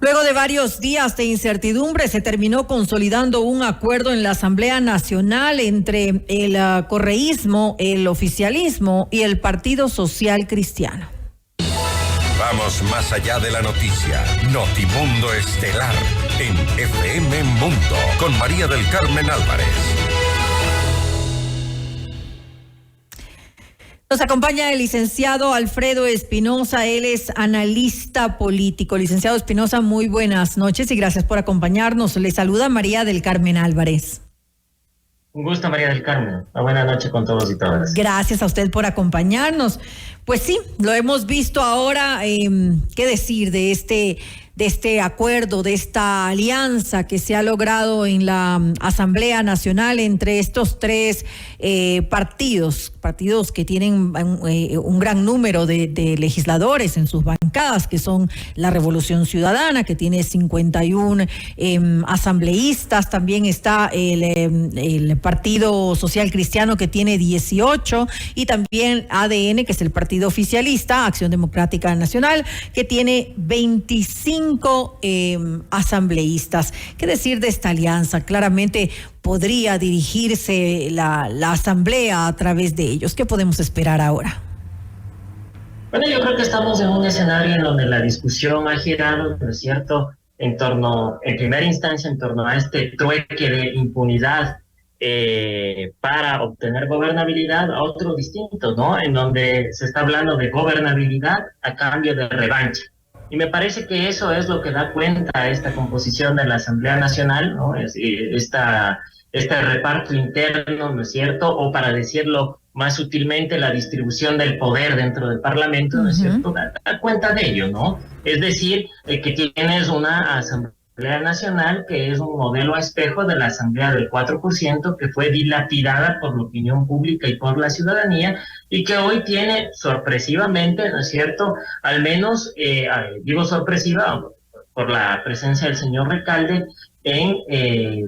Luego de varios días de incertidumbre, se terminó consolidando un acuerdo en la Asamblea Nacional entre el correísmo, el oficialismo y el Partido Social Cristiano. Vamos más allá de la noticia. Notimundo Estelar en FM Mundo con María del Carmen Álvarez. Nos acompaña el licenciado Alfredo Espinosa, él es analista político. Licenciado Espinosa, muy buenas noches y gracias por acompañarnos. Le saluda María del Carmen Álvarez. Un gusto, María del Carmen. Una buena noche con todos y todas. Gracias a usted por acompañarnos. Pues sí, lo hemos visto ahora. ¿Qué decir de este acuerdo, de esta alianza que se ha logrado en la Asamblea Nacional entre estos tres partidos que tienen un gran número de legisladores en sus bancadas, que son la Revolución Ciudadana, que tiene 51 asambleístas, también está el Partido Social Cristiano, que tiene 18, y también ADN, que es el partido oficialista, Acción Democrática Nacional, que tiene 25 asambleístas. ¿Qué decir de esta alianza? Claramente podría dirigirse la asamblea a través de ellos. ¿Qué podemos esperar ahora? Bueno, yo creo que estamos en un escenario en donde la discusión ha girado, ¿no es cierto?, en primera instancia, en torno a este trueque de impunidad para obtener gobernabilidad a otro distinto, ¿no?, en donde se está hablando de gobernabilidad a cambio de revancha. Y me parece que eso es lo que da cuenta a esta composición de la Asamblea Nacional, ¿no? Este reparto interno, ¿no es cierto? O para decirlo más sutilmente, la distribución del poder dentro del Parlamento, ¿no es cierto? Da cuenta de ello, ¿no? Es decir, que tienes una Asamblea Nacional que es un modelo a espejo de la Asamblea del 4%, que fue dilapidada por la opinión pública y por la ciudadanía, y que hoy tiene sorpresivamente, ¿no es cierto?, al menos, digo sorpresiva, por la presencia del señor Recalde en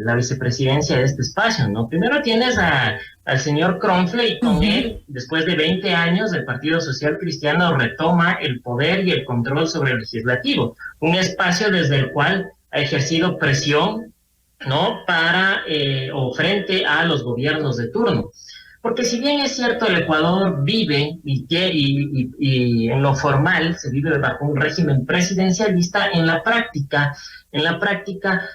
la vicepresidencia de este espacio, ¿no? Primero tienes al señor Cronfle, y con él, después de 20 años, el Partido Social Cristiano retoma el poder y el control sobre el legislativo, un espacio desde el cual ha ejercido presión, ¿no?, para o frente a los gobiernos de turno. Porque si bien es cierto, el Ecuador vive y en lo formal se vive bajo un régimen presidencialista, en la práctica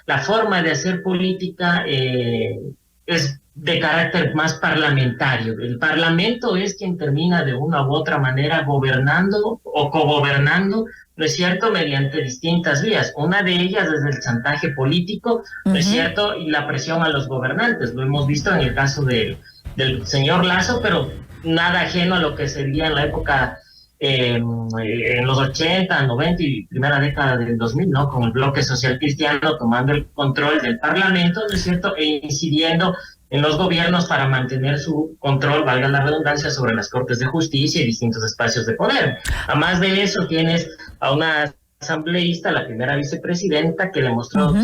la forma de hacer política es de carácter más parlamentario. El Parlamento es quien termina de una u otra manera gobernando o cogobernando, ¿no es cierto?, mediante distintas vías. Una de ellas es el chantaje político, ¿no es cierto?, y la presión a los gobernantes. Lo hemos visto en el caso del señor Lasso, pero nada ajeno a lo que sería en la época, en los 80, 90 y primera década del 2000, ¿no?, con el bloque social cristiano tomando el control del Parlamento, ¿no es cierto?, e incidiendo en los gobiernos para mantener su control, valga la redundancia, sobre las Cortes de Justicia y distintos espacios de poder. Además de eso, tienes a una asambleísta, la primera vicepresidenta, que demostró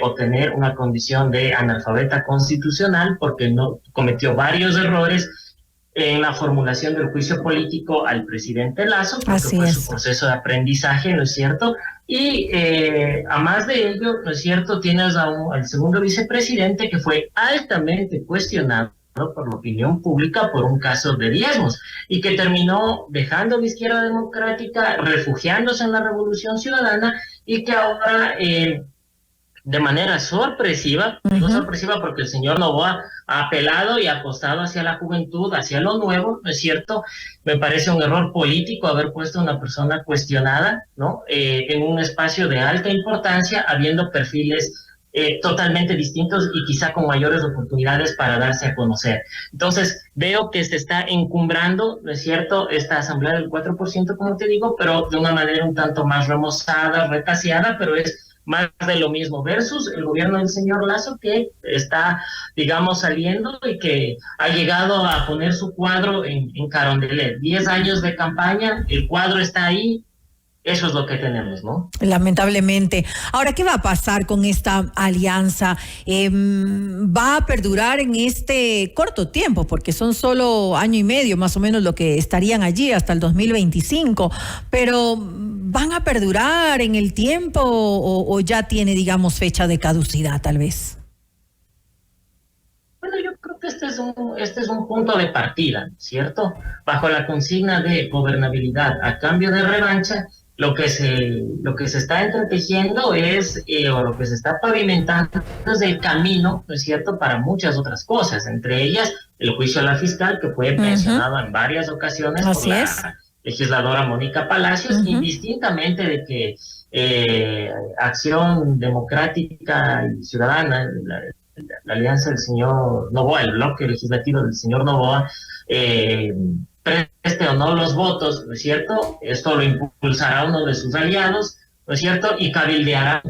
o tener una condición de analfabeta constitucional, porque no cometió varios errores en la formulación del juicio político al presidente Lasso, porque fue su proceso de aprendizaje, ¿no es cierto? Y además de ello, ¿no es cierto?, tienes al segundo vicepresidente, que fue altamente cuestionado por la opinión pública por un caso de diezmos, y que terminó dejando la izquierda democrática, refugiándose en la Revolución Ciudadana, y que ahora de manera sorpresiva, no sorpresiva porque el señor Noboa ha apelado y ha apostado hacia la juventud, hacia lo nuevo, ¿no es cierto? Me parece un error político haber puesto a una persona cuestionada, ¿no?, en un espacio de alta importancia, habiendo perfiles totalmente distintos y quizá con mayores oportunidades para darse a conocer. Entonces, veo que se está encumbrando, ¿no es cierto?, esta asamblea del 4%, como te digo, pero de una manera un tanto más remozada, retaseada, pero es más de lo mismo, versus el gobierno del señor Lasso, que está, digamos, saliendo y que ha llegado a poner su cuadro en Carondelet. 10 años de campaña, el cuadro está ahí. Eso es lo que tenemos, ¿no? Lamentablemente. Ahora, ¿qué va a pasar con esta alianza? ¿Va a perdurar en este corto tiempo? Porque son solo año y medio, más o menos, lo que estarían allí hasta el 2025. Pero van a perdurar en el tiempo o ya tiene, digamos, fecha de caducidad tal vez? Bueno, yo creo que este es un punto de partida, ¿cierto? Bajo la consigna de gobernabilidad a cambio de revancha, lo que se está entretejiendo es, o lo que se está pavimentando es el camino, ¿no es cierto?, para muchas otras cosas, entre ellas el juicio a la fiscal, que fue mencionado en varias ocasiones por la legisladora Mónica Palacios, indistintamente de que Acción Democrática y Ciudadana, la alianza del señor Noboa, el bloque legislativo del señor Noboa, preste o no los votos, ¿no es cierto? Esto lo impulsará uno de sus aliados, ¿no es cierto? Y cabildearán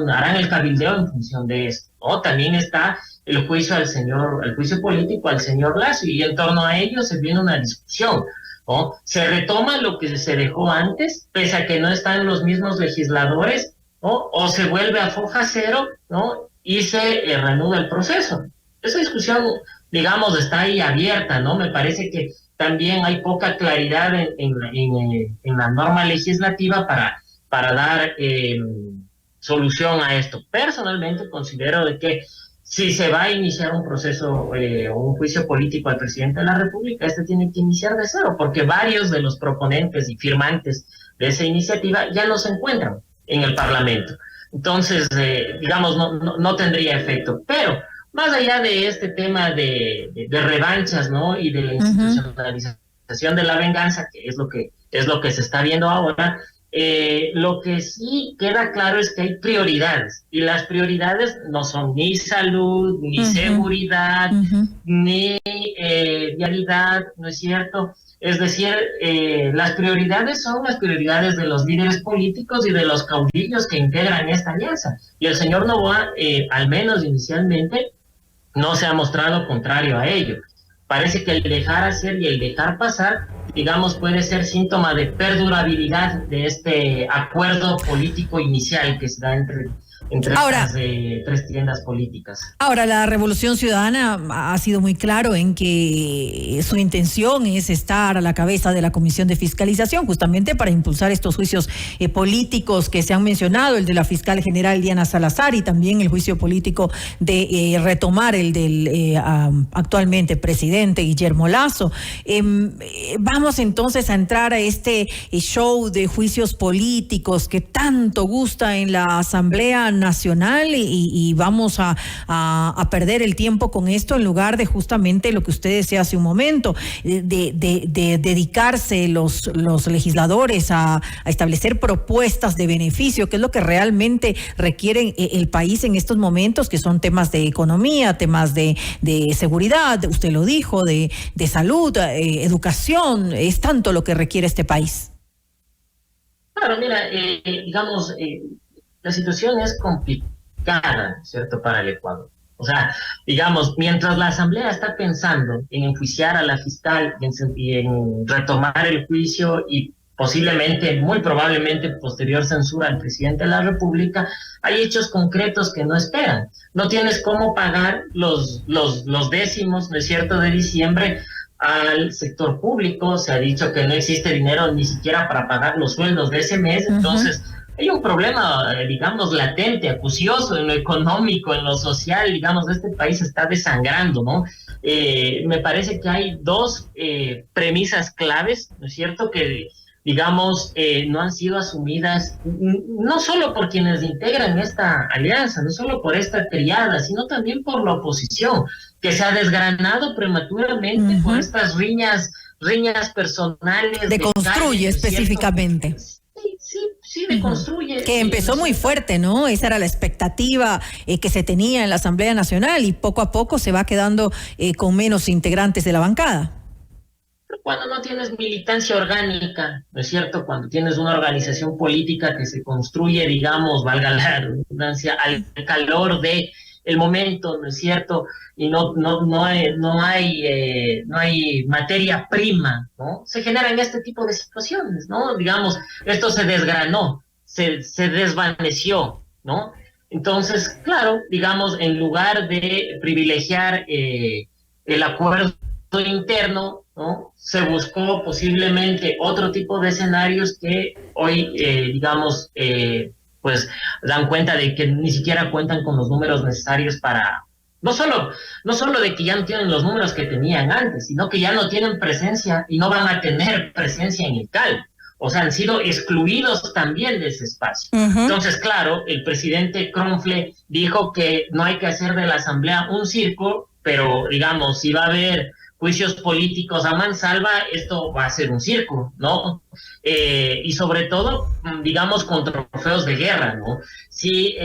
harán el cabildeo en función de esto, ¿no? También está el juicio el juicio político al señor Lasso, y en torno a ello se viene una discusión, ¿no? Se retoma lo que se dejó antes, pese a que no están los mismos legisladores, ¿no? O se vuelve a foja cero, ¿no? Y se reanuda el proceso. Esa discusión, digamos, está ahí abierta, ¿no? Me parece que también hay poca claridad en la norma legislativa para dar solución a esto. Personalmente considero de que si se va a iniciar un proceso o un juicio político al presidente de la República, este tiene que iniciar de cero, porque varios de los proponentes y firmantes de esa iniciativa ya no se encuentran en el Parlamento. Entonces, digamos, no tendría efecto. Pero más allá de este tema de revanchas, ¿no?, y de la institucionalización de la venganza, que es lo que se está viendo ahora, lo que sí queda claro es que hay prioridades, y las prioridades no son ni salud, ni seguridad, ni vialidad, ¿no es cierto? Es decir, las prioridades son las prioridades de los líderes políticos y de los caudillos que integran esta alianza. Y el señor Noboa, al menos inicialmente, no se ha mostrado contrario a ello. Parece que el dejar hacer y el dejar pasar, digamos, puede ser síntoma de perdurabilidad de este acuerdo político inicial que se da entre estas tres tiendas políticas. Ahora, la Revolución Ciudadana ha sido muy claro en que su intención es estar a la cabeza de la Comisión de Fiscalización, justamente para impulsar estos juicios políticos que se han mencionado, el de la fiscal general Diana Salazar, y también el juicio político de retomar el del actualmente presidente Guillermo Lasso. Vamos entonces a entrar a este show de juicios políticos que tanto gusta en la Asamblea Nacional, y vamos a perder el tiempo con esto en lugar de justamente lo que usted decía hace un momento, de dedicarse los legisladores a establecer propuestas de beneficio, que es lo que realmente requiere el país en estos momentos, que son temas de economía, temas de seguridad, usted lo dijo, de salud, educación. Es tanto lo que requiere este país. Claro, mira, digamos, la situación es complicada, ¿cierto?, para el Ecuador. O sea, digamos, mientras la Asamblea está pensando en enjuiciar a la fiscal y en retomar el juicio y posiblemente, muy probablemente, posterior censura al presidente de la República, hay hechos concretos que no esperan. No tienes cómo pagar los décimos, ¿no es cierto?, de diciembre al sector público. Se ha dicho que no existe dinero ni siquiera para pagar los sueldos de ese mes. Entonces, hay un problema, digamos, latente, acucioso en lo económico, en lo social, digamos, este país está desangrando, ¿no? Me parece que hay dos premisas claves, ¿no es cierto?, que, digamos, no han sido asumidas, no solo por quienes integran esta alianza, no solo por esta triada, sino también por la oposición, que se ha desgranado prematuramente por estas riñas personales. Deconstruye específicamente. Sí, deconstruye. Que empezó muy fuerte, ¿no? Esa era la expectativa que se tenía en la Asamblea Nacional, y poco a poco se va quedando con menos integrantes de la bancada. Cuando no tienes militancia orgánica, ¿no es cierto?, cuando tienes una organización política que se construye, digamos, valga la redundancia, al calor de el momento, ¿no es cierto?, y no hay materia prima, ¿no? Se generan este tipo de situaciones, ¿no? Digamos, esto se desgranó, se desvaneció, ¿no? Entonces, claro, digamos, en lugar de privilegiar el acuerdo interno, ¿no? Se buscó posiblemente otro tipo de escenarios que hoy, digamos, pues dan cuenta de que ni siquiera cuentan con los números necesarios para, no solo de que ya no tienen los números que tenían antes, sino que ya no tienen presencia y no van a tener presencia en el CAL. O sea, han sido excluidos también de ese espacio. Entonces, claro, el presidente Kronfle dijo que no hay que hacer de la Asamblea un circo, pero, digamos, si va a haber juicios políticos a mansalva, esto va a ser un circo, ¿no? Y sobre todo, digamos, con trofeos de guerra, ¿no? Si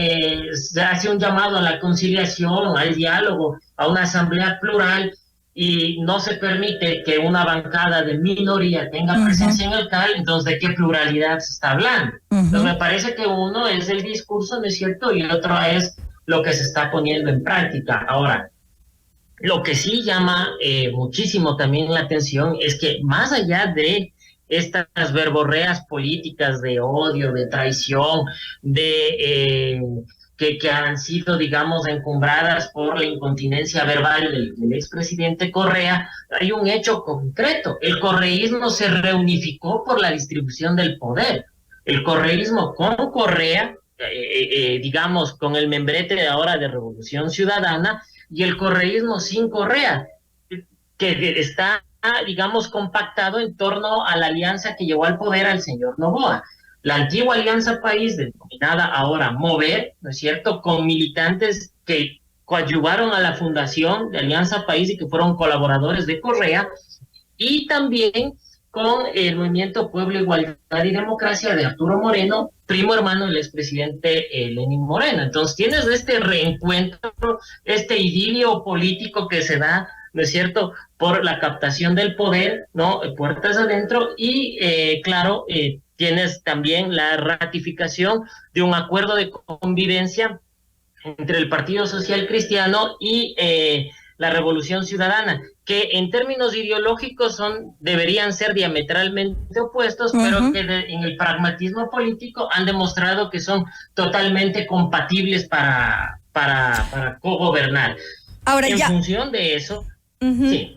se hace un llamado a la conciliación, al diálogo, a una asamblea plural, y no se permite que una bancada de minoría tenga presencia en el CAL, entonces, ¿de qué pluralidad se está hablando? Entonces, me parece que uno es el discurso, ¿no es cierto?, y el otro es lo que se está poniendo en práctica. Ahora, lo que sí llama muchísimo también la atención es que más allá de estas verborreas políticas de odio, de traición, que han sido, digamos, encumbradas por la incontinencia verbal del expresidente Correa, hay un hecho concreto. El correísmo se reunificó por la distribución del poder. El correísmo con Correa, digamos, con el membrete de ahora de Revolución Ciudadana, y el correísmo sin Correa, que está, digamos, compactado en torno a la alianza que llevó al poder al señor Noboa. La antigua Alianza País, denominada ahora Mover, ¿no es cierto?, con militantes que coadyuvaron a la fundación de Alianza País y que fueron colaboradores de Correa, y también con el movimiento Pueblo, Igualdad y Democracia de Arturo Moreno, primo hermano del expresidente Lenín Moreno. Entonces tienes este reencuentro, este idilio político que se da, ¿no es cierto?, por la captación del poder, ¿no?, puertas adentro, y claro, tienes también la ratificación de un acuerdo de convivencia entre el Partido Social Cristiano y la Revolución Ciudadana, que en términos ideológicos deberían ser diametralmente opuestos, pero que en el pragmatismo político han demostrado que son totalmente compatibles para cogobernar. Ahora, en función de eso, sí.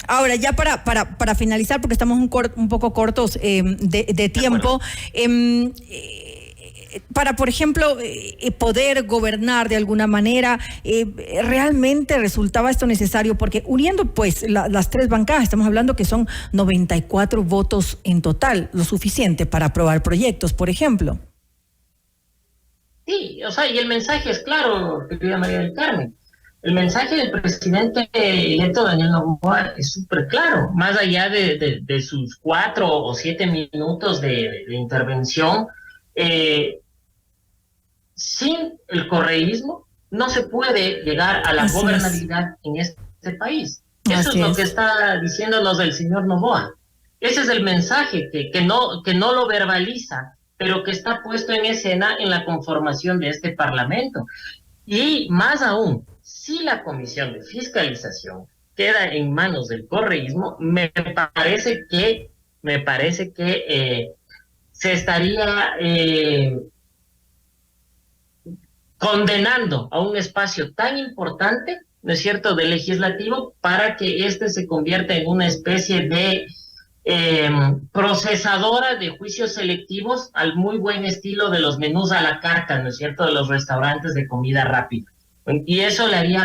Ahora, ya para finalizar, porque estamos un poco cortos de tiempo, para, por ejemplo, poder gobernar de alguna manera, ¿realmente resultaba esto necesario? Porque uniendo pues las tres bancadas, estamos hablando que son 94 votos en total, lo suficiente para aprobar proyectos, por ejemplo. Sí, o sea, y el mensaje es claro, querida María del Carmen. El mensaje del presidente electo Daniel Noboa es súper claro, más allá de sus 4 o 7 minutos de intervención. Sin el correísmo no se puede llegar a la gobernabilidad en este país. Eso es lo que está diciéndonos el señor Noboa. Ese es el mensaje que no lo verbaliza, pero que está puesto en escena en la conformación de este Parlamento. Y más aún, si la Comisión de Fiscalización queda en manos del correísmo, me parece que se estaría condenando a un espacio tan importante, ¿no es cierto?, del legislativo, para que éste se convierta en una especie de procesadora de juicios selectivos al muy buen estilo de los menús a la carta, ¿no es cierto?, de los restaurantes de comida rápida. Y eso le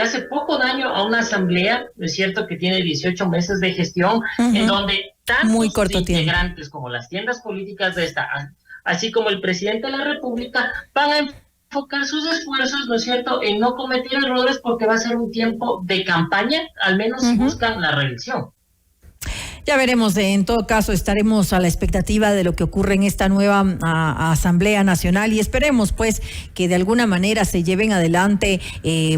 hace poco daño a una asamblea, ¿no es cierto?, que tiene 18 meses de gestión, en donde tantos integrantes como las tiendas políticas de esta, así como el presidente de la República, van a enfocar sus esfuerzos, ¿no es cierto?, en no cometer errores, porque va a ser un tiempo de campaña, al menos si buscan la reelección. Ya veremos, en todo caso estaremos a la expectativa de lo que ocurre en esta nueva Asamblea Nacional, y esperemos pues que de alguna manera se lleven adelante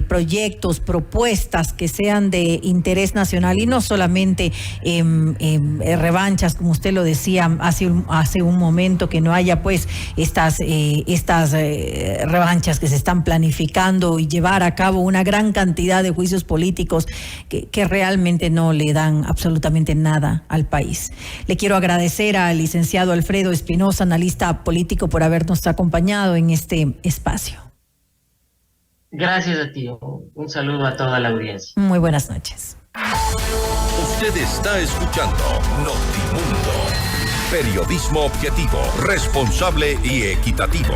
proyectos, propuestas que sean de interés nacional y no solamente revanchas, como usted lo decía hace un momento, que no haya pues estas revanchas que se están planificando y llevar a cabo una gran cantidad de juicios políticos que realmente no le dan absolutamente nada al país. Le quiero agradecer al licenciado Alfredo Espinosa, analista político, por habernos acompañado en este espacio. Gracias a ti. Un saludo a toda la audiencia. Muy buenas noches. Usted está escuchando Notimundo. Periodismo objetivo, responsable y equitativo.